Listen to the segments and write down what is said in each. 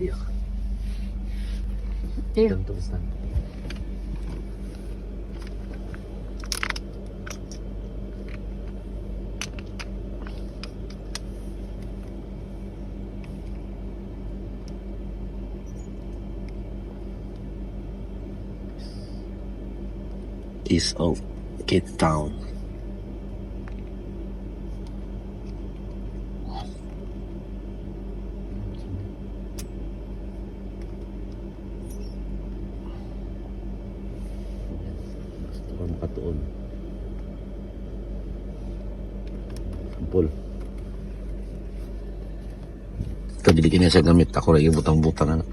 Iyo. Ganito basta. East of Cape Town. Gusto ko makatuon. Sampol. Ito, dilikin niya siya gamit. Ako rin yung butang-butang. Ano.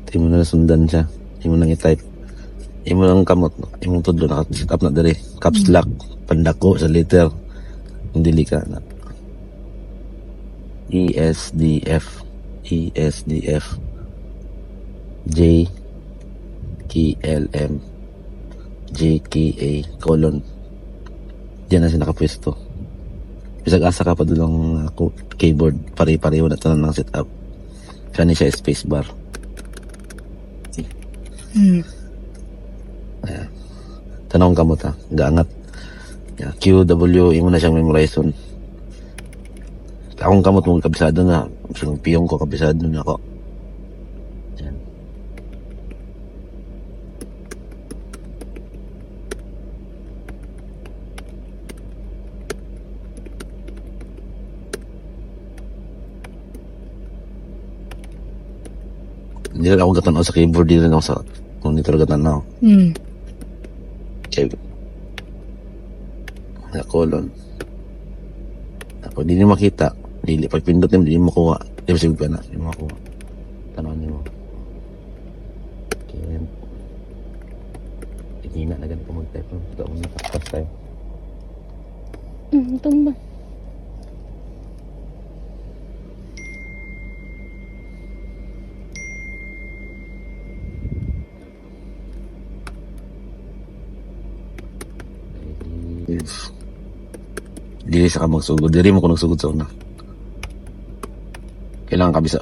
Hindi mo na sundan siya. Hindi mo nang i-type. Hindi mo nang kamot. Hindi mo tudlo. Nakasit up na dari. Caps lock. Pandako sa letter. Kung dili ka na. ESDF. ESDF. J. KLM. JKA. Colon. Diyan na siya nakapwesto. Bisag asa ka pa doon ng keyboard. Pare-pareho na ito ng setup. Kani siya spacebar. Ayan. Tanong ka mo ta. Gaangat. Yeah, QW. Imo na siyang memorization. Akong kamot mong kabisado na. Yung piyong ko kabisado na ako. Ayan. Hindi lang ako gatanaw sa keyboard. Hindi lang ako sa monitor gatanaw. Okay. Na colon. Ako, hindi niyo makita. Dili, pag pindot niyo, hindi niyo makuha. Di ba sigod ka na? Hindi mo makuha. Tanaw niyo mo. Okay. Hina na ganito mag-type. Ito ako nakapas tayo. Tumba. Dili sa ka magsugod. Dili mo ko nagsugod sa una. Kailangan kabisa.